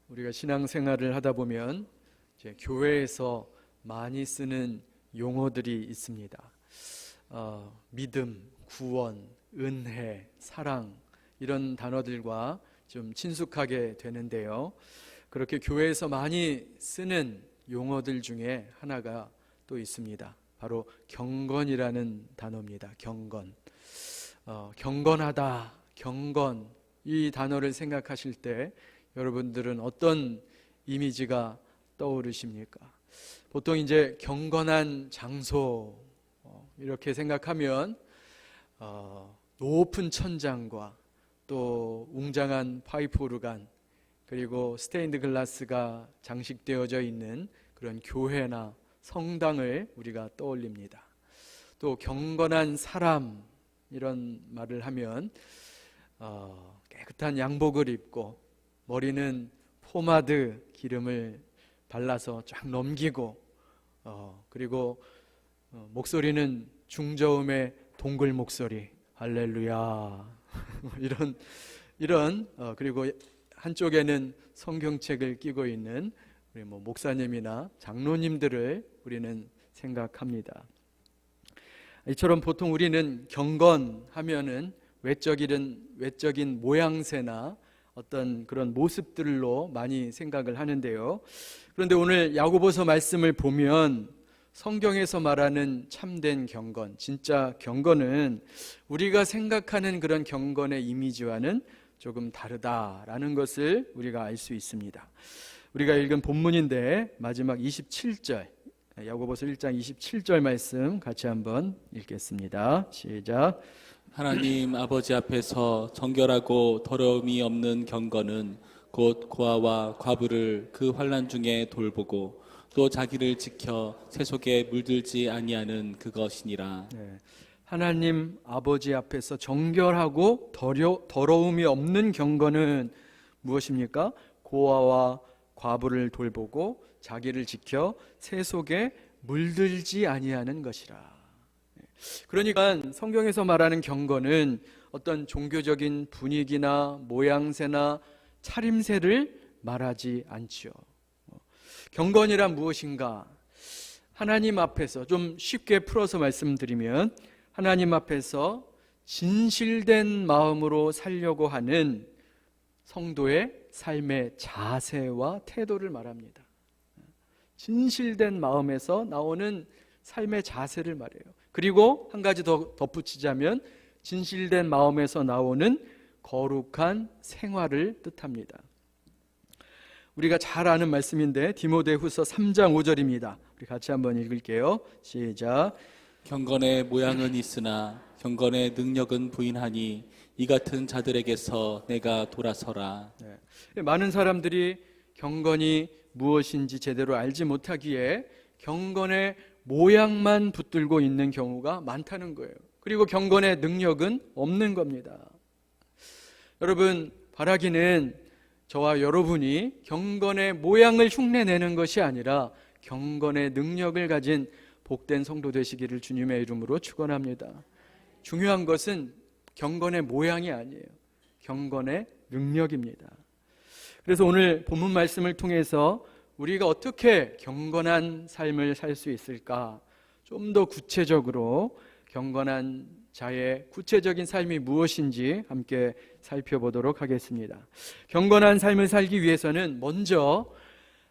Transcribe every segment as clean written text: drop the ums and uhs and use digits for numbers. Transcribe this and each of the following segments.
우리가 신앙생활을 하다 보면 이제 교회에서 많이 쓰는 용어들이 있습니다. 믿음, 구원, 은혜, 사랑 이런 단어들과 좀 친숙하게 되는데요. 그렇게 교회에서 많이 쓰는 용어들 중에 하나가 또 있습니다. 바로 경건이라는 단어입니다. 경건. 경건하다, 경건 이 단어를 생각하실 때 여러분들은 어떤 이미지가 떠오르십니까? 보통 이제 경건한 장소 이렇게 생각하면 높은 천장과 또 웅장한 파이프 오르간 그리고 스테인드 글라스가 장식되어져 있는 그런 교회나 성당을 우리가 떠올립니다. 또 경건한 사람 이런 말을 하면 깨끗한 양복을 입고 머리는 포마드 기름을 발라서 쫙 넘기고 그리고 목소리는 중저음의 동글 목소리 할렐루야 이런 그리고 한쪽에는 성경책을 끼고 있는 우리 목사님이나 장로님들을 우리는 생각합니다. 이처럼 보통 우리는 경건하면은 외적인 모양새나 어떤 그런 모습들로 많이 생각을 하는데요. 그런데 오늘 야고보서 말씀을 보면 성경에서 말하는 참된 경건, 진짜 경건은 우리가 생각하는 그런 경건의 이미지와는 조금 다르다라는 것을 우리가 알 수 있습니다. 우리가 읽은 본문인데 마지막 27절, 야고보서 1장 27절 말씀 같이 한번 읽겠습니다. 시작. 하나님 아버지 앞에서 정결하고 더러움이 없는 경건은 곧 고아와 과부를 그 환난 중에 돌보고 또 자기를 지켜 세속에 물들지 아니하는 그것이니라. 네. 하나님 아버지 앞에서 정결하고 더러움이 없는 경건은 무엇입니까? 고아와 과부를 돌보고 자기를 지켜 세속에 물들지 아니하는 것이라. 그러니까 성경에서 말하는 경건은 어떤 종교적인 분위기나 모양새나 차림새를 말하지 않지요. 경건이란 무엇인가? 하나님 앞에서 좀 쉽게 풀어서 말씀드리면 하나님 앞에서 진실된 마음으로 살려고 하는 성도의 삶의 자세와 태도를 말합니다. 진실된 마음에서 나오는 삶의 자세를 말해요. 그리고 한 가지 더 덧붙이자면 진실된 마음에서 나오는 거룩한 생활을 뜻합니다. 우리가 잘 아는 말씀인데 디모데후서 3장 5절입니다. 우리 같이 한번 읽을게요. 시작. 경건의 모양은 있으나 경건의 능력은 부인하니 이 같은 자들에게서 내가 돌아서라. 네. 많은 사람들이 경건이 무엇인지 제대로 알지 못하기에 경건의 모양만 붙들고 있는 경우가 많다는 거예요. 그리고 경건의 능력은 없는 겁니다. 여러분, 바라기는 저와 여러분이 경건의 모양을 흉내내는 것이 아니라 경건의 능력을 가진 복된 성도 되시기를 주님의 이름으로 축원합니다. 중요한 것은 경건의 모양이 아니에요. 경건의 능력입니다. 그래서 오늘 본문 말씀을 통해서 우리가 어떻게 경건한 삶을 살 수 있을까? 좀 더 구체적으로 경건한 자의 구체적인 삶이 무엇인지 함께 살펴보도록 하겠습니다. 경건한 삶을 살기 위해서는 먼저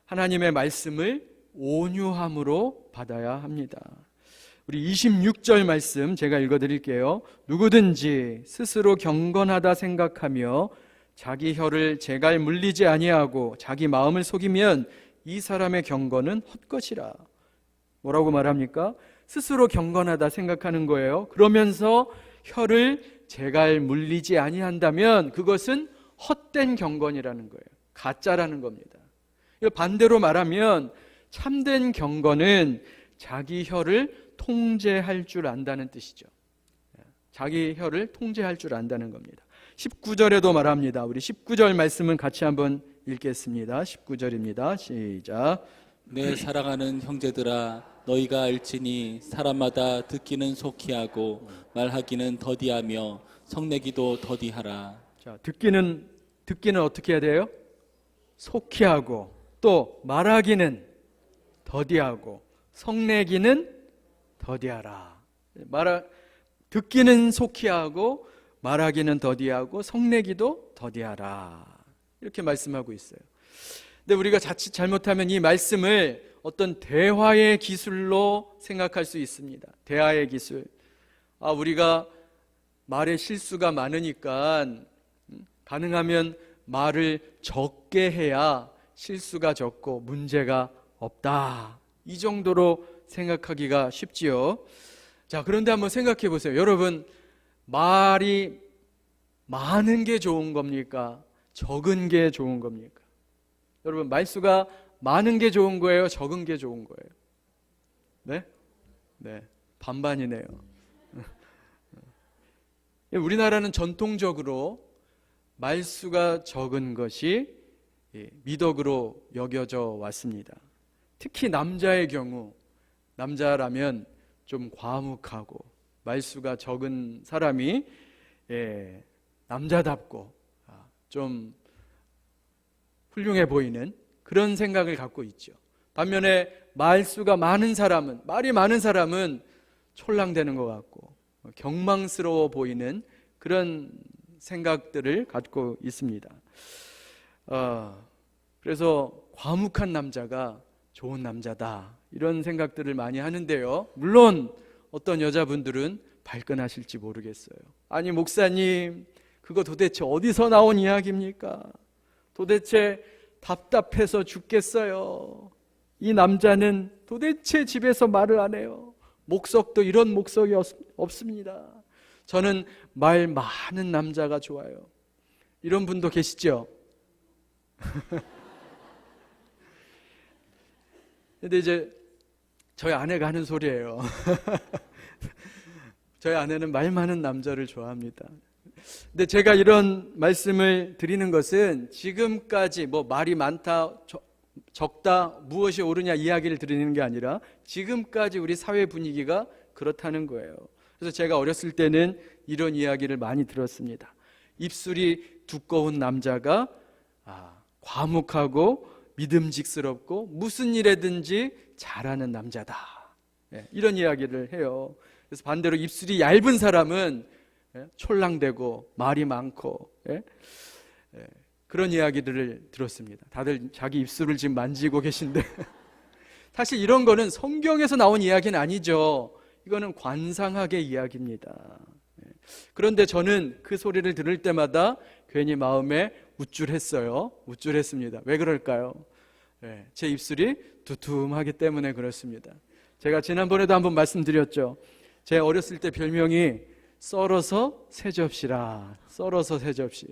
하나님의 말씀을 온유함으로 받아야 합니다. 우리 26절 말씀 제가 읽어드릴게요. 누구든지 스스로 경건하다 생각하며 자기 혀를 제갈 물리지 아니하고 자기 마음을 속이면 이 사람의 경건은 헛것이라. 뭐라고 말합니까? 스스로 경건하다 생각하는 거예요. 그러면서 혀를 제갈 물리지 아니한다면 그것은 헛된 경건이라는 거예요. 가짜라는 겁니다. 반대로 말하면 참된 경건은 자기 혀를 통제할 줄 안다는 뜻이죠. 자기 혀를 통제할 줄 안다는 겁니다. 19절에도 말합니다. 우리 19절 말씀은 같이 한번 읽겠습니다. 19절입니다. 시작. 내 사랑하는 형제들아 너희가 알지니 사람마다 듣기는 속히 하고 말하기는 더디하며 성내기도 더디하라. 자, 듣기는 어떻게 해야 돼요? 속히하고 또 말하기는 더디하고 성내기는 더디하라. 듣기는 속히하고 말하기는 더디하고 성내기도 더디하라. 이렇게 말씀하고 있어요. 근데 우리가 자칫 잘못하면 이 말씀을 어떤 대화의 기술로 생각할 수 있습니다. 대화의 기술. 우리가 말에 실수가 많으니까 가능하면 말을 적게 해야 실수가 적고 문제가 없다. 이 정도로 생각하기가 쉽지요. 자, 그런데 한번 생각해 보세요. 여러분, 말이 많은 게 좋은 겁니까? 적은 게 좋은 겁니까? 여러분, 말수가 많은 게 좋은 거예요? 적은 게 좋은 거예요? 네? 네. 반반이네요. 우리나라는 전통적으로 말수가 적은 것이 미덕으로 여겨져 왔습니다. 특히 남자의 경우, 남자라면 좀 과묵하고 말수가 적은 사람이 남자답고 좀 훌륭해 보이는 그런 생각을 갖고 있죠. 반면에 말수가 많은 사람은, 말이 많은 사람은 촐랑대는 것 같고 경망스러워 보이는 그런 생각들을 갖고 있습니다. 그래서 과묵한 남자가 좋은 남자다, 이런 생각들을 많이 하는데요. 물론 어떤 여자분들은 발끈하실지 모르겠어요. 아니 목사님, 그거 도대체 어디서 나온 이야기입니까? 도대체 답답해서 죽겠어요. 이 남자는 도대체 집에서 말을 안 해요. 목석도 이런 목석이 없습니다. 저는 말 많은 남자가 좋아요. 이런 분도 계시죠? 근데 이제 저희 아내가 하는 소리예요. 저희 아내는 말 많은 남자를 좋아합니다. 근데 제가 이런 말씀을 드리는 것은 지금까지 말이 많다, 적다, 무엇이 옳으냐 이야기를 드리는 게 아니라 지금까지 우리 사회 분위기가 그렇다는 거예요. 그래서 제가 어렸을 때는 이런 이야기를 많이 들었습니다. 입술이 두꺼운 남자가 과묵하고 믿음직스럽고 무슨 일에든지 잘하는 남자다. 이런 이야기를 해요. 그래서 반대로 입술이 얇은 사람은 촐랑대고 말이 많고 그런 이야기들을 들었습니다. 다들 자기 입술을 지금 만지고 계신데 사실 이런 거는 성경에서 나온 이야기는 아니죠. 이거는 관상학의 이야기입니다. 그런데 저는 그 소리를 들을 때마다 괜히 마음에 우쭐했어요. 우쭐했습니다. 왜 그럴까요? 제 입술이 두툼하기 때문에 그렇습니다. 제가 지난번에도 한번 말씀드렸죠. 제 어렸을 때 별명이 썰어서 새 접시라. 썰어서 새 접시.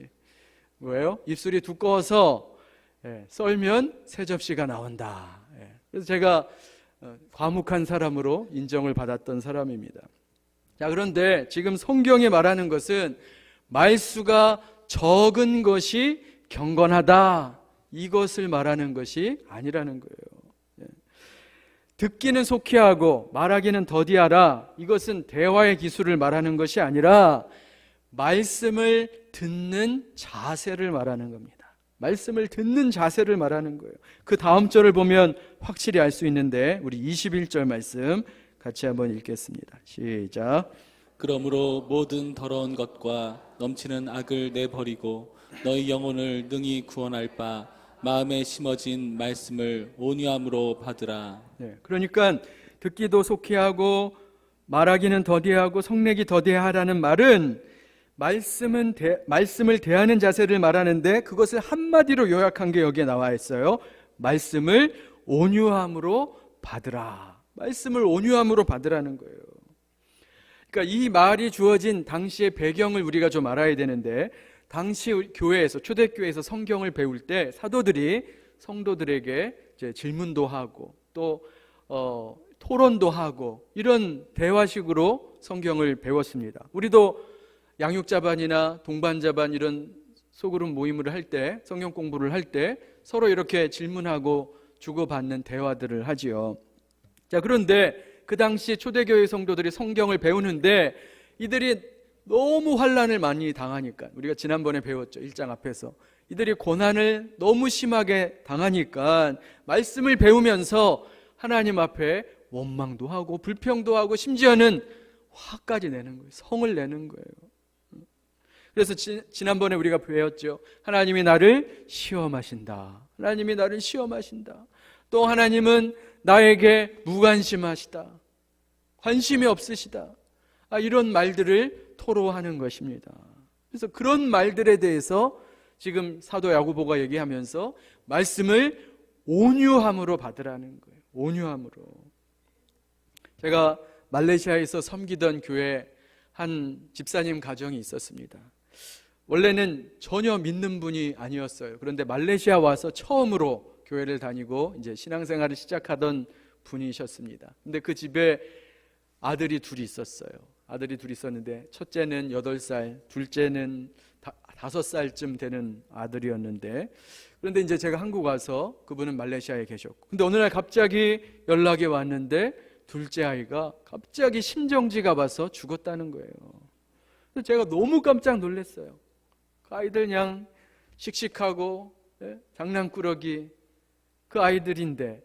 왜요? 입술이 두꺼워서 썰면 새 접시가 나온다. 그래서 제가 과묵한 사람으로 인정을 받았던 사람입니다. 자, 그런데 지금 성경이 말하는 것은 말수가 적은 것이 경건하다, 이것을 말하는 것이 아니라는 거예요. 듣기는 속히 하고 말하기는 더디하라, 이것은 대화의 기술을 말하는 것이 아니라 말씀을 듣는 자세를 말하는 겁니다. 말씀을 듣는 자세를 말하는 거예요. 그 다음 절을 보면 확실히 알 수 있는데 우리 21절 말씀 같이 한번 읽겠습니다. 시작. 그러므로 모든 더러운 것과 넘치는 악을 내버리고 너희 영혼을 능히 구원할 바 마음에 심어진 말씀을 온유함으로 받으라. 그러니까 듣기도 속히 하고 말하기는 더디하고 성내기 더디하라는 말은 말씀을 대하는 자세를 말하는데 그것을 한마디로 요약한 게 여기에 나와 있어요. 말씀을 온유함으로 받으라. 말씀을 온유함으로 받으라는 거예요. 그러니까 이 말이 주어진 당시의 배경을 우리가 좀 알아야 되는데, 당시 교회에서, 초대교회에서 성경을 배울 때 사도들이 성도들에게 이제 질문도 하고 또 토론도 하고 이런 대화식으로 성경을 배웠습니다. 우리도 양육자반이나 동반자반 이런 소그룹 모임을 할 때, 성경 공부를 할 때 서로 이렇게 질문하고 주고받는 대화들을 하지요. 자, 그런데 그 당시 초대교회 성도들이 성경을 배우는데 이들이 너무 환난을 많이 당하니까, 우리가 지난번에 배웠죠. 1장 앞에서 이들이 고난을 너무 심하게 당하니까 말씀을 배우면서 하나님 앞에 원망도 하고 불평도 하고 심지어는 화까지 내는 거예요. 성을 내는 거예요. 그래서 지난번에 우리가 배웠죠. 하나님이 나를 시험하신다. 하나님이 나를 시험하신다. 또 하나님은 나에게 무관심하시다. 관심이 없으시다. 이런 말들을 토로하는 것입니다. 그래서 그런 말들에 대해서 지금 사도 야고보가 얘기하면서 말씀을 온유함으로 받으라는 거예요. 온유함으로. 제가 말레이시아에서 섬기던 교회 한 집사님 가정이 있었습니다. 원래는 전혀 믿는 분이 아니었어요. 그런데 말레이시아 와서 처음으로 교회를 다니고 이제 신앙생활을 시작하던 분이셨습니다. 근데 그 집에 아들이 둘이 있었어요. 아들이 둘이 있었는데 첫째는 8살, 둘째는 5살쯤 되는 아들이었는데, 그런데 이제 제가 한국 와서 그분은 말레이시아에 계셨고, 근데 어느 날 갑자기 연락이 왔는데 둘째 아이가 갑자기 심정지가 와서 죽었다는 거예요. 그래서 제가 너무 깜짝 놀랐어요. 그 아이들 그냥 씩씩하고 장난꾸러기 그 아이들인데,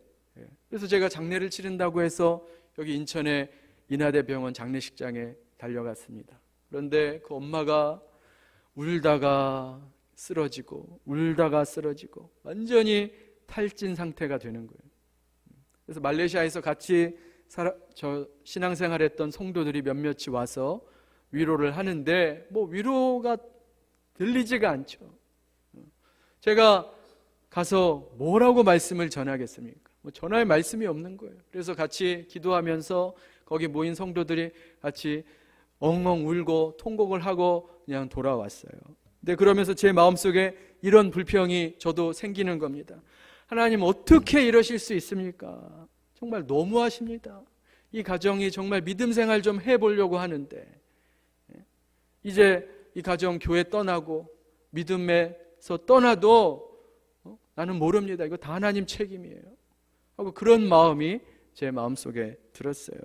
그래서 제가 장례를 치른다고 해서 여기 인천의 인하대병원 장례식장에 달려갔습니다. 그런데 그 엄마가 울다가 쓰러지고 울다가 쓰러지고 완전히 탈진 상태가 되는 거예요. 그래서 말레이시아에서 같이 신앙생활했던 성도들이 몇몇이 와서 위로를 하는데 위로가 들리지가 않죠. 제가 가서 뭐라고 말씀을 전하겠습니까? 전할 말씀이 없는 거예요. 그래서 같이 기도하면서 거기 모인 성도들이 같이 엉엉 울고 통곡을 하고 그냥 돌아왔어요. 근데 그러면서 제 마음속에 이런 불평이 저도 생기는 겁니다. 하나님 어떻게 이러실 수 있습니까? 정말 너무하십니다. 이 가정이 정말 믿음 생활 좀 해보려고 하는데 이제 이 가정 교회 떠나고 믿음에서 떠나도 나는 모릅니다. 이거 다 하나님 책임이에요. 하고 그런 마음이 제 마음속에 들었어요.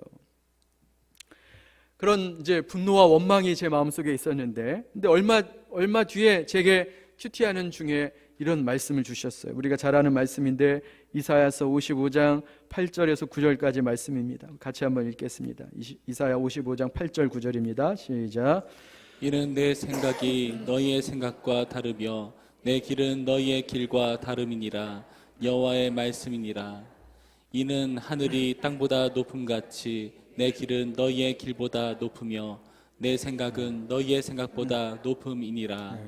그런 이제 분노와 원망이 제 마음속에 있었는데, 근데 얼마 뒤에 제게 큐티하는 중에 이런 말씀을 주셨어요. 우리가 잘 아는 말씀인데 이사야서 55장 8절에서 9절까지 말씀입니다. 같이 한번 읽겠습니다. 이사야 55장 8절 9절입니다. 시작. 이는 내 생각이 너희의 생각과 다르며 내 길은 너희의 길과 다름이니라. 여호와의 말씀이니라. 이는 하늘이 땅보다 높음같이 내 길은 너희의 길보다 높으며 내 생각은 너희의 생각보다 높음이니라.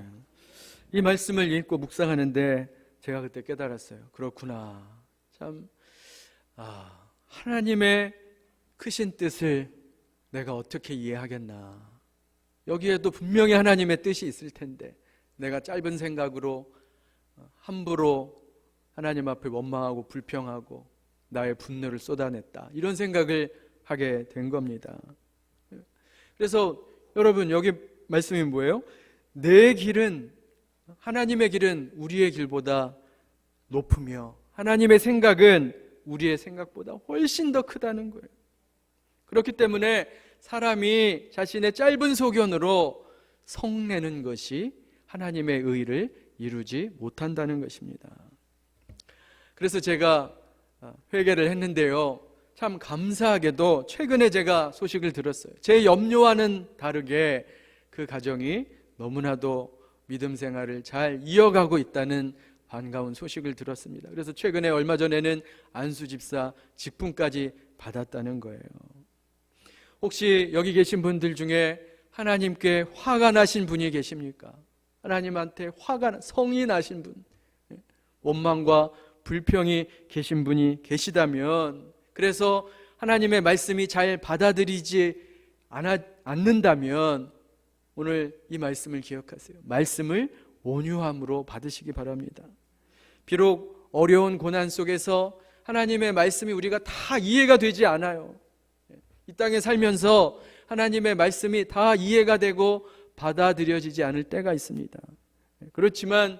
이 말씀을 읽고 묵상하는데 제가 그때 깨달았어요. 그렇구나. 참 하나님의 크신 뜻을 내가 어떻게 이해하겠나. 여기에도 분명히 하나님의 뜻이 있을 텐데 내가 짧은 생각으로 함부로 하나님 앞에 원망하고 불평하고 나의 분노를 쏟아냈다. 이런 생각을 하게 된 겁니다. 그래서 여러분 여기 말씀이 뭐예요? 내 길은, 하나님의 길은 우리의 길보다 높으며 하나님의 생각은 우리의 생각보다 훨씬 더 크다는 거예요. 그렇기 때문에 사람이 자신의 짧은 소견으로 성내는 것이 하나님의 의를 이루지 못한다는 것입니다. 그래서 제가 회개를 했는데요, 참 감사하게도 최근에 제가 소식을 들었어요. 제 염려와는 다르게 그 가정이 너무나도 믿음 생활을 잘 이어가고 있다는 반가운 소식을 들었습니다. 그래서 최근에 얼마 전에는 안수 집사 직분까지 받았다는 거예요. 혹시 여기 계신 분들 중에 하나님께 화가 나신 분이 계십니까? 하나님한테 성이 나신 분, 원망과 불평이 계신 분이 계시다면, 그래서 하나님의 말씀이 잘 받아들이지 않는다면 오늘 이 말씀을 기억하세요. 말씀을 온유함으로 받으시기 바랍니다. 비록 어려운 고난 속에서 하나님의 말씀이 우리가 다 이해가 되지 않아요. 이 땅에 살면서 하나님의 말씀이 다 이해가 되고 받아들여지지 않을 때가 있습니다. 그렇지만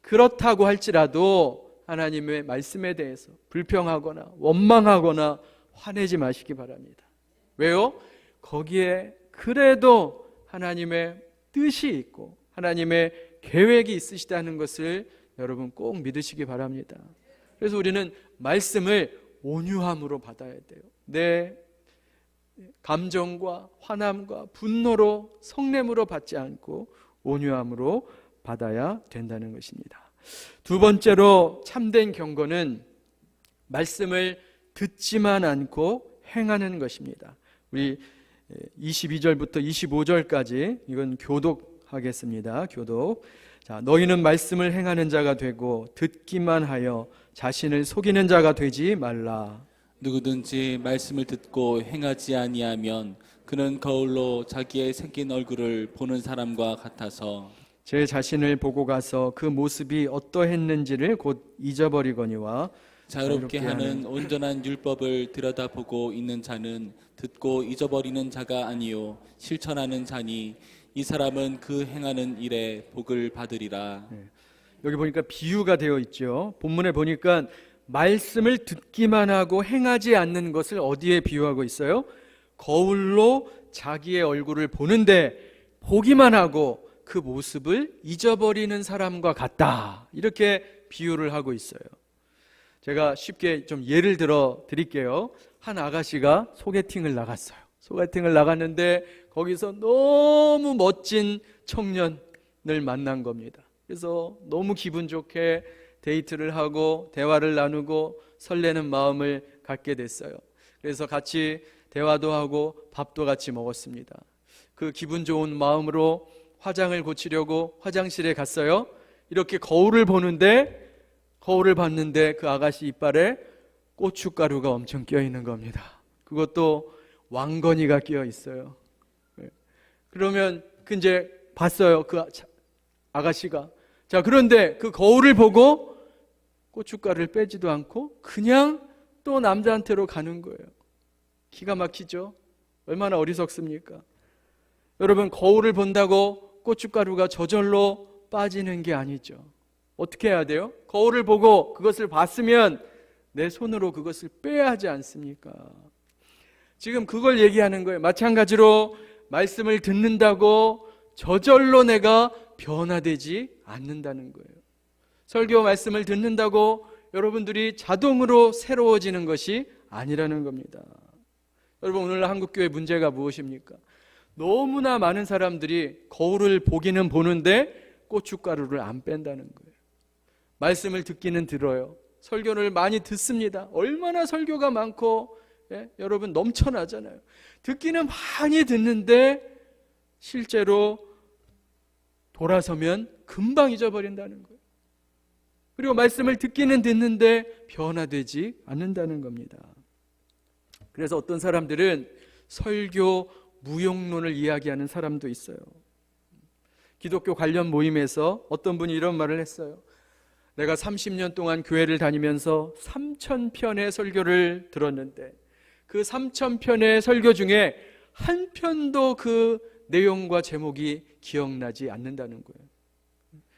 그렇다고 할지라도 하나님의 말씀에 대해서 불평하거나 원망하거나 화내지 마시기 바랍니다. 왜요? 거기에 그래도 하나님의 뜻이 있고 하나님의 계획이 있으시다는 것을 여러분 꼭 믿으시기 바랍니다. 그래서 우리는 말씀을 온유함으로 받아야 돼요. 내 감정과 화남과 분노로 성냄으로 받지 않고 온유함으로 받아야 된다는 것입니다. 두 번째로 참된 경건은 말씀을 듣지만 않고 행하는 것입니다. 우리 22절부터 25절까지 이건 교독하겠습니다. 교독. 자, 너희는 말씀을 행하는 자가 되고 듣기만 하여 자신을 속이는 자가 되지 말라. 누구든지 말씀을 듣고 행하지 아니하면 그는 거울로 자기의 생긴 얼굴을 보는 사람과 같아서 제 자신을 보고 가서 그 모습이 어떠했는지를 곧 잊어버리거니와 자유롭게 하는 온전한 율법을 들여다보고 있는 자는 듣고 잊어버리는 자가 아니요 실천하는 자니 이 사람은 그 행하는 일에 복을 받으리라. 여기 보니까 비유가 되어 있죠. 본문에 보니까 말씀을 듣기만 하고 행하지 않는 것을 어디에 비유하고 있어요? 거울로 자기의 얼굴을 보는데 보기만 하고 그 모습을 잊어버리는 사람과 같다. 이렇게 비유를 하고 있어요. 제가 쉽게 좀 예를 들어 드릴게요. 한 아가씨가 소개팅을 나갔어요. 소개팅을 나갔는데 거기서 너무 멋진 청년을 만난 겁니다. 그래서 너무 기분 좋게 데이트를 하고 대화를 나누고 설레는 마음을 갖게 됐어요. 그래서 같이 대화도 하고 밥도 같이 먹었습니다. 그 기분 좋은 마음으로 화장을 고치려고 화장실에 갔어요. 이렇게 거울을 봤는데 그 아가씨 이빨에 고춧가루가 엄청 껴 있는 겁니다. 그것도 왕건이가 끼어 있어요. 그러면 이제 봤어요. 그 아가씨가. 자, 그런데 그 거울을 보고 고춧가루를 빼지도 않고 그냥 또 남자한테로 가는 거예요. 기가 막히죠? 얼마나 어리석습니까? 여러분, 거울을 본다고 고춧가루가 저절로 빠지는 게 아니죠. 어떻게 해야 돼요? 거울을 보고 그것을 봤으면 내 손으로 그것을 빼야 하지 않습니까? 지금 그걸 얘기하는 거예요. 마찬가지로 말씀을 듣는다고 저절로 내가 변화되지 않는다는 거예요. 설교 말씀을 듣는다고 여러분들이 자동으로 새로워지는 것이 아니라는 겁니다. 여러분, 오늘날 한국교회 문제가 무엇입니까? 너무나 많은 사람들이 거울을 보기는 보는데 고춧가루를 안 뺀다는 거예요. 말씀을 듣기는 들어요. 설교를 많이 듣습니다. 얼마나 설교가 많고 여러분 넘쳐나잖아요. 듣기는 많이 듣는데 실제로 돌아서면 금방 잊어버린다는 거예요. 그리고 말씀을 듣기는 듣는데 변화되지 않는다는 겁니다. 그래서 어떤 사람들은 설교 무용론을 이야기하는 사람도 있어요. 기독교 관련 모임에서 어떤 분이 이런 말을 했어요. 내가 30년 동안 교회를 다니면서 3,000편의 설교를 들었는데 그 3,000편의 설교 중에 한 편도 그 내용과 제목이 기억나지 않는다는 거예요.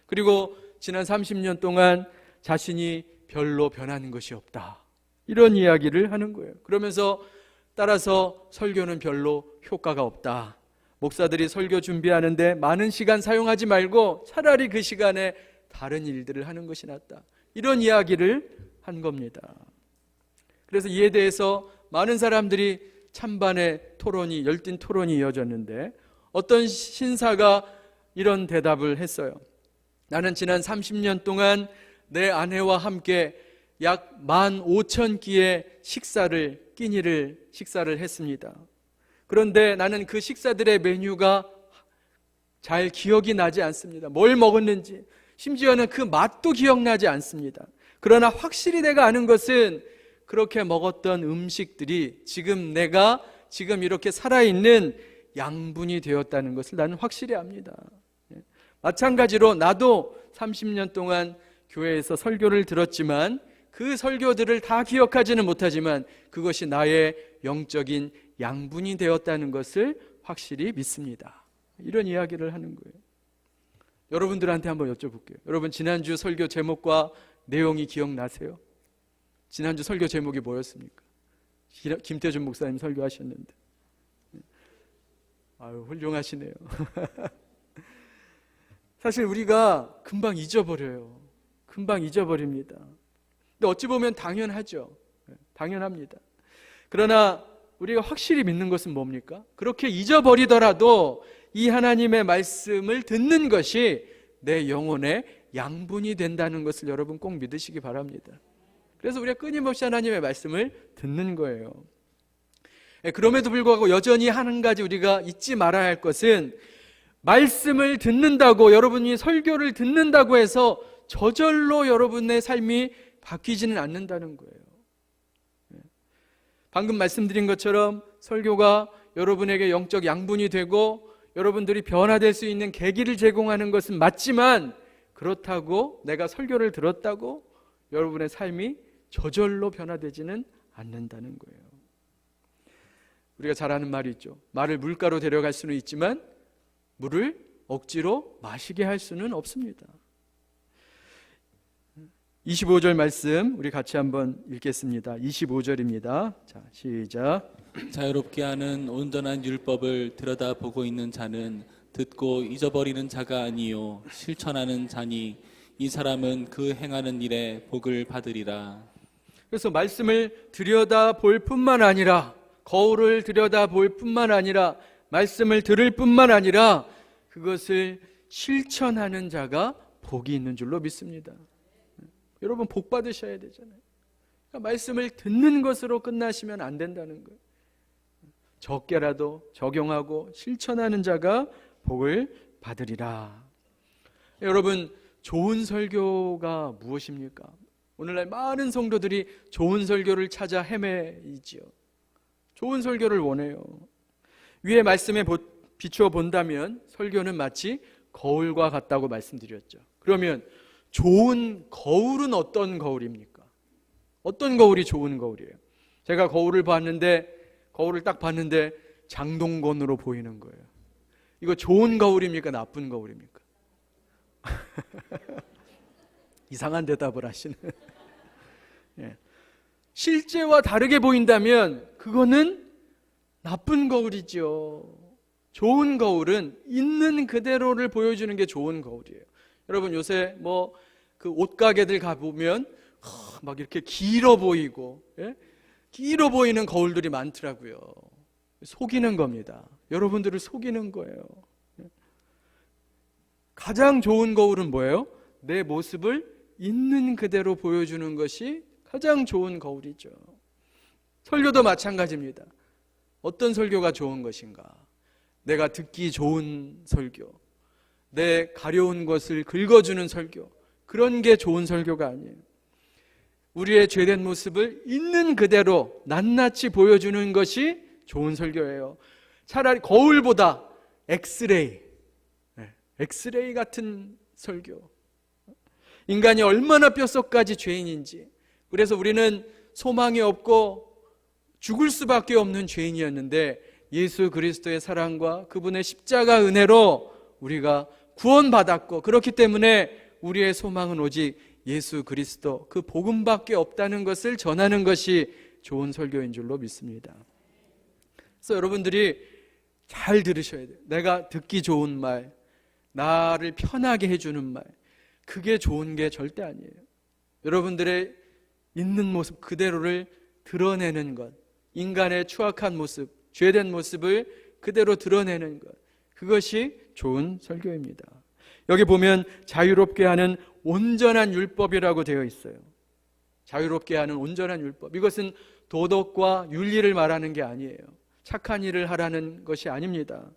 그리고 지난 30년 동안 자신이 별로 변하는 것이 없다. 이런 이야기를 하는 거예요. 그러면서 따라서 설교는 별로 효과가 없다. 목사들이 설교 준비하는데 많은 시간 사용하지 말고 차라리 그 시간에 다른 일들을 하는 것이 낫다. 이런 이야기를 한 겁니다. 그래서 이에 대해서 많은 사람들이 찬반의 토론이, 열띤 토론이 이어졌는데 어떤 신사가 이런 대답을 했어요. 나는 지난 30년 동안 내 아내와 함께 약 15,000끼의 식사를 했습니다. 그런데 나는 그 식사들의 메뉴가 잘 기억이 나지 않습니다. 뭘 먹었는지, 심지어는 그 맛도 기억나지 않습니다. 그러나 확실히 내가 아는 것은 그렇게 먹었던 음식들이 내가 지금 이렇게 살아있는 양분이 되었다는 것을 나는 확실히 압니다. 마찬가지로 나도 30년 동안 교회에서 설교를 들었지만 그 설교들을 다 기억하지는 못하지만 그것이 나의 영적인 양분이 되었다는 것을 확실히 믿습니다. 이런 이야기를 하는 거예요. 여러분들한테 한번 여쭤볼게요. 여러분, 지난주 설교 제목과 내용이 기억나세요? 지난주 설교 제목이 뭐였습니까? 김태준 목사님 설교하셨는데. 아유, 훌륭하시네요. 사실 우리가 금방 잊어버려요. 금방 잊어버립니다. 근데 어찌 보면 당연하죠. 당연합니다. 그러나 우리가 확실히 믿는 것은 뭡니까? 그렇게 잊어버리더라도 이 하나님의 말씀을 듣는 것이 내 영혼의 양분이 된다는 것을 여러분 꼭 믿으시기 바랍니다. 그래서 우리가 끊임없이 하나님의 말씀을 듣는 거예요. 그럼에도 불구하고 여전히 한 가지 우리가 잊지 말아야 할 것은, 말씀을 듣는다고, 여러분이 설교를 듣는다고 해서 저절로 여러분의 삶이 바뀌지는 않는다는 거예요. 방금 말씀드린 것처럼 설교가 여러분에게 영적 양분이 되고 여러분들이 변화될 수 있는 계기를 제공하는 것은 맞지만, 그렇다고 내가 설교를 들었다고 여러분의 삶이 저절로 변화되지는 않는다는 거예요. 우리가 잘 아는 말이 있죠. 말을 물가로 데려갈 수는 있지만 물을 억지로 마시게 할 수는 없습니다. 25절 말씀 우리 같이 한번 읽겠습니다. 25절입니다. 자, 시작. 자유롭게 하는 온전한 율법을 들여다보고 있는 자는 듣고 잊어버리는 자가 아니요 실천하는 자니 이 사람은 그 행하는 일에 복을 받으리라. 그래서 말씀을 들여다볼 뿐만 아니라, 거울을 들여다볼 뿐만 아니라, 말씀을 들을 뿐만 아니라 그것을 실천하는 자가 복이 있는 줄로 믿습니다. 여러분 복 받으셔야 되잖아요. 그러니까 말씀을 듣는 것으로 끝나시면 안 된다는 거예요. 적게라도 적용하고 실천하는 자가 복을 받으리라. 여러분, 좋은 설교가 무엇입니까? 오늘날 많은 성도들이 좋은 설교를 찾아 헤매이지요. 좋은 설교를 원해요. 위의 말씀에 비추어 본다면 설교는 마치 거울과 같다고 말씀드렸죠. 그러면 좋은 거울은 어떤 거울입니까? 어떤 거울이 좋은 거울이에요? 제가 거울을 딱 봤는데 장동건으로 보이는 거예요. 이거 좋은 거울입니까? 나쁜 거울입니까? 이상한 대답을 하시는. 예. 실제와 다르게 보인다면 그거는 나쁜 거울이죠. 좋은 거울은 있는 그대로를 보여주는 게 좋은 거울이에요. 여러분 요새 그 옷가게들 가보면 막 이렇게 길어 보이고, 예? 길어 보이는 거울들이 많더라고요. 속이는 겁니다. 여러분들을 속이는 거예요. 가장 좋은 거울은 뭐예요? 내 모습을 있는 그대로 보여주는 것이 가장 좋은 거울이죠. 설교도 마찬가지입니다. 어떤 설교가 좋은 것인가? 내가 듣기 좋은 설교, 내 가려운 것을 긁어주는 설교, 그런 게 좋은 설교가 아니에요. 우리의 죄된 모습을 있는 그대로 낱낱이 보여주는 것이 좋은 설교예요. 차라리 거울보다 엑스레이 같은 설교. 인간이 얼마나 뼛속까지 죄인인지, 그래서 우리는 소망이 없고 죽을 수밖에 없는 죄인이었는데 예수 그리스도의 사랑과 그분의 십자가 은혜로 우리가 구원받았고, 그렇기 때문에 우리의 소망은 오직 예수 그리스도 그 복음밖에 없다는 것을 전하는 것이 좋은 설교인 줄로 믿습니다. 그래서 여러분들이 잘 들으셔야 돼요. 내가 듣기 좋은 말, 나를 편하게 해주는 말, 그게 좋은 게 절대 아니에요. 여러분들의 있는 모습 그대로를 드러내는 것, 인간의 추악한 모습, 죄된 모습을 그대로 드러내는 것, 그것이 좋은 설교입니다. 여기 보면 자유롭게 하는 온전한 율법이라고 되어 있어요. 자유롭게 하는 온전한 율법, 이것은 도덕과 윤리를 말하는 게 아니에요. 착한 일을 하라는 것이 아닙니다.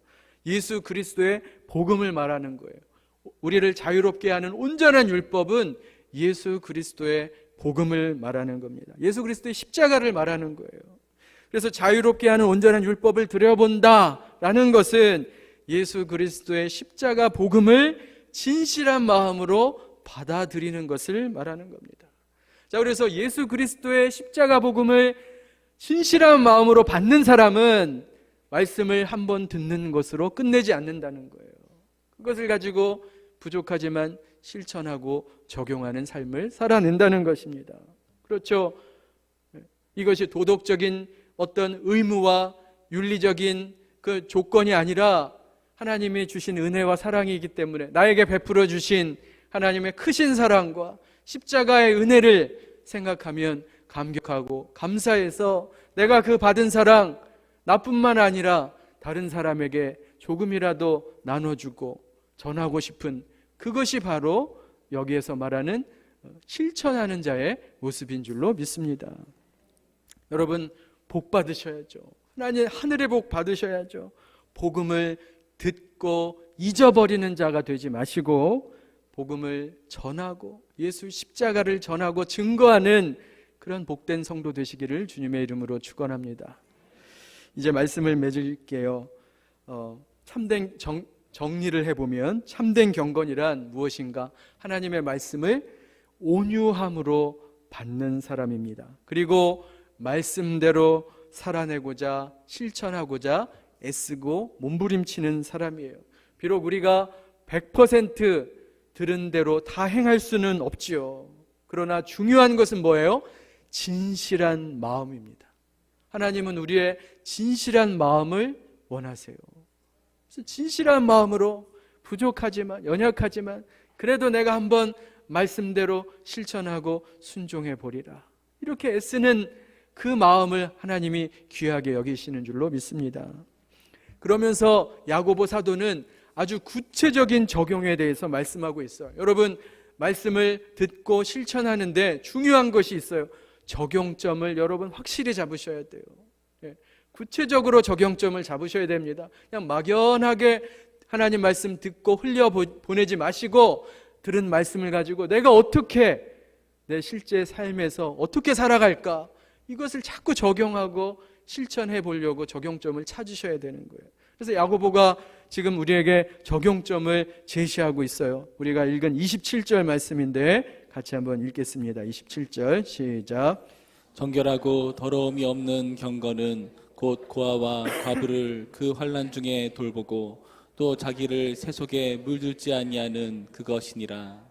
예수 그리스도의 복음을 말하는 거예요. 우리를 자유롭게 하는 온전한 율법은 예수 그리스도의 복음을 말하는 겁니다. 예수 그리스도의 십자가를 말하는 거예요. 그래서 자유롭게 하는 온전한 율법을 들여본다라는 것은 예수 그리스도의 십자가 복음을 진실한 마음으로 받아들이는 것을 말하는 겁니다. 자, 그래서 예수 그리스도의 십자가 복음을 진실한 마음으로 받는 사람은 말씀을 한번 듣는 것으로 끝내지 않는다는 거예요. 그것을 가지고 부족하지만 실천하고 적용하는 삶을 살아낸다는 것입니다. 그렇죠? 이것이 도덕적인 어떤 의무와 윤리적인 그 조건이 아니라 하나님이 주신 은혜와 사랑이기 때문에 나에게 베풀어 주신 하나님의 크신 사랑과 십자가의 은혜를 생각하면 감격하고 감사해서 내가 그 받은 사랑 나뿐만 아니라 다른 사람에게 조금이라도 나눠주고 전하고 싶은 그것이 바로 여기에서 말하는 실천하는 자의 모습인 줄로 믿습니다. 여러분, 복 받으셔야죠. 하나님 하늘의 복 받으셔야죠. 복음을 듣고 잊어버리는 자가 되지 마시고 복음을 전하고 예수 십자가를 전하고 증거하는 그런 복된 성도 되시기를 주님의 이름으로 축원합니다. 이제 말씀을 맺을게요. 참된 정리를 해보면 참된 경건이란 무엇인가? 하나님의 말씀을 온유함으로 받는 사람입니다. 그리고 말씀대로 살아내고자 실천하고자 애쓰고 몸부림치는 사람이에요. 비록 우리가 100% 들은 대로 다 행할 수는 없지요. 그러나 중요한 것은 뭐예요? 진실한 마음입니다. 하나님은 우리의 진실한 마음을 원하세요. 그래서 진실한 마음으로 부족하지만 연약하지만 그래도 내가 한번 말씀대로 실천하고 순종해 보리라. 이렇게 애쓰는 그 마음을 하나님이 귀하게 여기시는 줄로 믿습니다. 그러면서 야고보 사도는 아주 구체적인 적용에 대해서 말씀하고 있어요. 여러분, 말씀을 듣고 실천하는데 중요한 것이 있어요. 적용점을 여러분 확실히 잡으셔야 돼요. 구체적으로 적용점을 잡으셔야 됩니다. 그냥 막연하게 하나님 말씀 듣고 흘려보내지 마시고 들은 말씀을 가지고 내가 어떻게 내 실제 삶에서 어떻게 살아갈까, 이것을 자꾸 적용하고 실천해 보려고 적용점을 찾으셔야 되는 거예요. 그래서 야고보가 지금 우리에게 적용점을 제시하고 있어요. 우리가 읽은 27절 말씀인데 같이 한번 읽겠습니다. 27절 시작. 정결하고 더러움이 없는 경건은 곧 고아와 과부를 그 환난 중에 돌보고 또 자기를 새 속에 물들지 아니하는 그것이니라.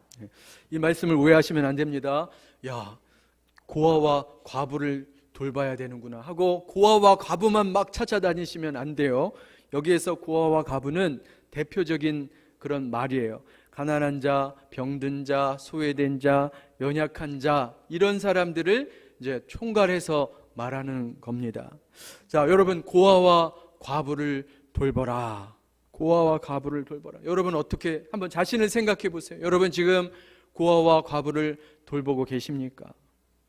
이 말씀을 오해하시면 안 됩니다. 야, 고아와 과부를 돌봐야 되는구나 하고 고아와 과부만 막 찾아다니시면 안 돼요. 여기에서 고아와 과부는 대표적인 그런 말이에요. 가난한 자, 병든 자, 소외된 자, 연약한 자, 이런 사람들을 이제 총괄해서 말하는 겁니다. 자, 여러분, 고아와 과부를 돌보라. 고아와 과부를 돌보라. 여러분 어떻게 한번 자신을 생각해 보세요. 여러분 지금 고아와 과부를 돌보고 계십니까?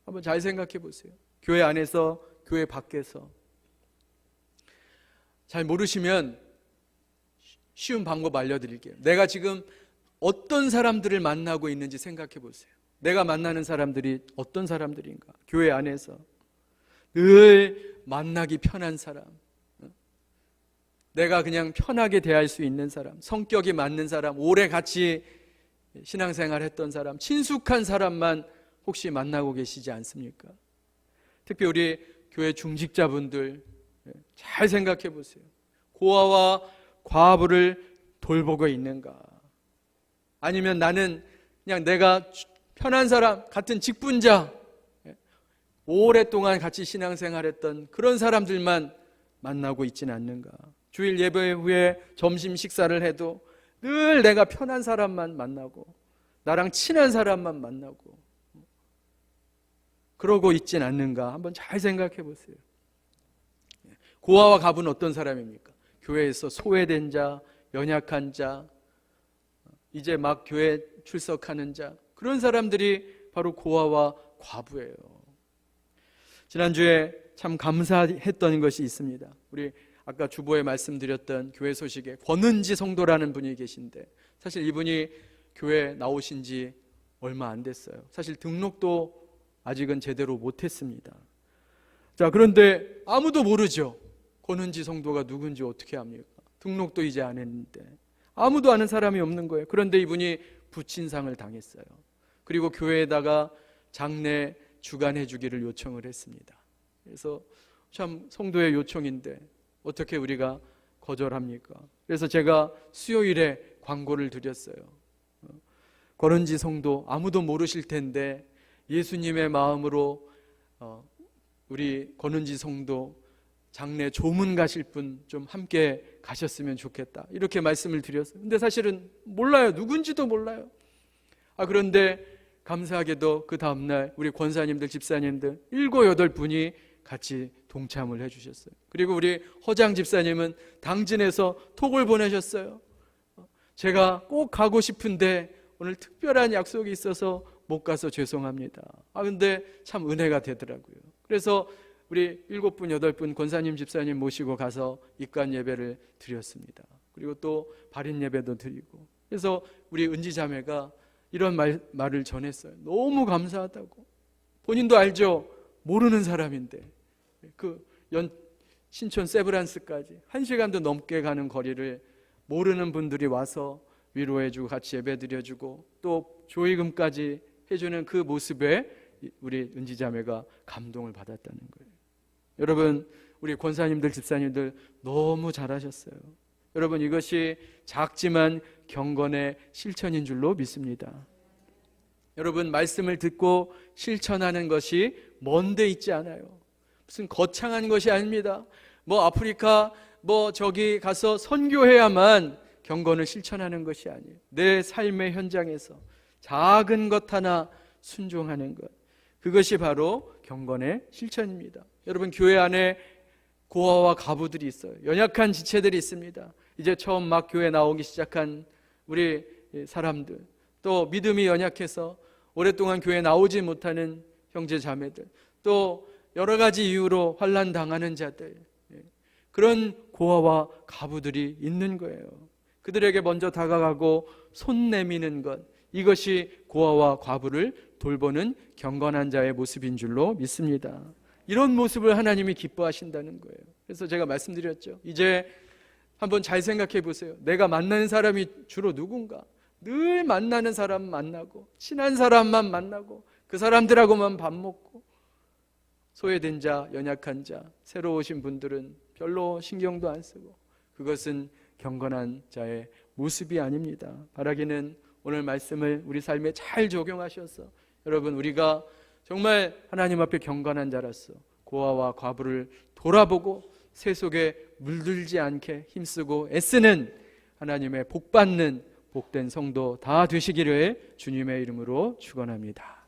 한번 잘 생각해 보세요. 교회 안에서, 교회 밖에서. 잘 모르시면 쉬운 방법 알려드릴게요. 내가 지금 어떤 사람들을 만나고 있는지 생각해 보세요. 내가 만나는 사람들이 어떤 사람들인가? 교회 안에서 늘 만나기 편한 사람, 내가 그냥 편하게 대할 수 있는 사람, 성격이 맞는 사람, 오래 같이 신앙생활 했던 사람, 친숙한 사람만 혹시 만나고 계시지 않습니까? 특히 우리 교회 중직자분들 잘 생각해 보세요. 고아와 과부를 돌보고 있는가? 아니면 나는 그냥 내가 편한 사람, 같은 직분자, 오랫동안 같이 신앙생활했던 그런 사람들만 만나고 있지는 않는가? 주일 예배 후에 점심 식사를 해도 늘 내가 편한 사람만 만나고 나랑 친한 사람만 만나고 그러고 있진 않는가? 한번 잘 생각해 보세요. 고아와 과부는 어떤 사람입니까? 교회에서 소외된 자, 연약한 자, 이제 막 교회 출석하는 자, 그런 사람들이 바로 고아와 과부예요. 지난주에 참 감사했던 것이 있습니다. 우리 아까 주보에 말씀드렸던 교회 소식에 권은지 성도라는 분이 계신데 사실 이분이 교회 나오신 지 얼마 안 됐어요. 사실 등록도 아직은 제대로 못했습니다. 자, 그런데 아무도 모르죠. 권은지 성도가 누군지 어떻게 합니까? 등록도 이제 안 했는데 아무도 아는 사람이 없는 거예요. 그런데 이분이 부친상을 당했어요. 그리고 교회에다가 장례 주관해 주기를 요청을 했습니다. 그래서 참 성도의 요청인데 어떻게 우리가 거절합니까? 그래서 제가 수요일에 광고를 드렸어요. 권은지 성도 아무도 모르실 텐데 예수님의 마음으로 우리 권은지 성도 장례 조문 가실 분 좀 함께 가셨으면 좋겠다, 이렇게 말씀을 드렸어요. 근데 사실은 몰라요. 누군지도 몰라요. 그런데 감사하게도 그 다음날 우리 권사님들, 집사님들 7, 8분이 같이 동참을 해주셨어요. 그리고 우리 허장 집사님은 당진에서 톡을 보내셨어요. 제가 꼭 가고 싶은데 오늘 특별한 약속이 있어서 못 가서 죄송합니다. 근데 참 은혜가 되더라고요. 그래서 우리 7분, 8분 권사님, 집사님 모시고 가서 입관 예배를 드렸습니다. 그리고 또 발인 예배도 드리고. 그래서 우리 은지 자매가 이런 말을 전했어요. 너무 감사하다고. 본인도 알죠? 모르는 사람인데 그 신촌 세브란스까지 1시간도 넘게 가는 거리를 모르는 분들이 와서 위로해주고 같이 예배드려주고 또 조의금까지 해주는 그 모습에 우리 은지 자매가 감동을 받았다는 거예요. 여러분, 우리 권사님들, 집사님들 너무 잘하셨어요. 여러분, 이것이 작지만 경건의 실천인 줄로 믿습니다. 여러분, 말씀을 듣고 실천하는 것이 먼데 있지 않아요. 무슨 거창한 것이 아닙니다. 아프리카 저기 가서 선교해야만 경건을 실천하는 것이 아니에요. 내 삶의 현장에서 작은 것 하나 순종하는 것, 그것이 바로 경건의 실천입니다. 여러분, 교회 안에 고아와 과부들이 있어요. 연약한 지체들이 있습니다. 이제 처음 막 교회 나오기 시작한 우리 사람들, 또 믿음이 연약해서 오랫동안 교회 나오지 못하는 형제 자매들, 또 여러 가지 이유로 환난 당하는 자들, 그런 고아와 과부들이 있는 거예요. 그들에게 먼저 다가가고 손 내미는 것, 이것이 고아와 과부를 돌보는 경건한 자의 모습인 줄로 믿습니다. 이런 모습을 하나님이 기뻐하신다는 거예요. 그래서 제가 말씀드렸죠. 이제 한번 잘 생각해 보세요. 내가 만나는 사람이 주로 누군가? 늘 만나는 사람 만나고 친한 사람만 만나고 그 사람들하고만 밥 먹고, 소외된 자, 연약한 자, 새로 오신 분들은 별로 신경도 안 쓰고, 그것은 경건한 자의 모습이 아닙니다. 바라기는 오늘 말씀을 우리 삶에 잘 적용하셔서 여러분, 우리가 정말 하나님 앞에 경건한 자로서 고아와 과부를 돌아보고 세속에 물들지 않게 힘쓰고 애쓰는 하나님의 복받는 복된 성도 다 되시기를 주님의 이름으로 축원합니다.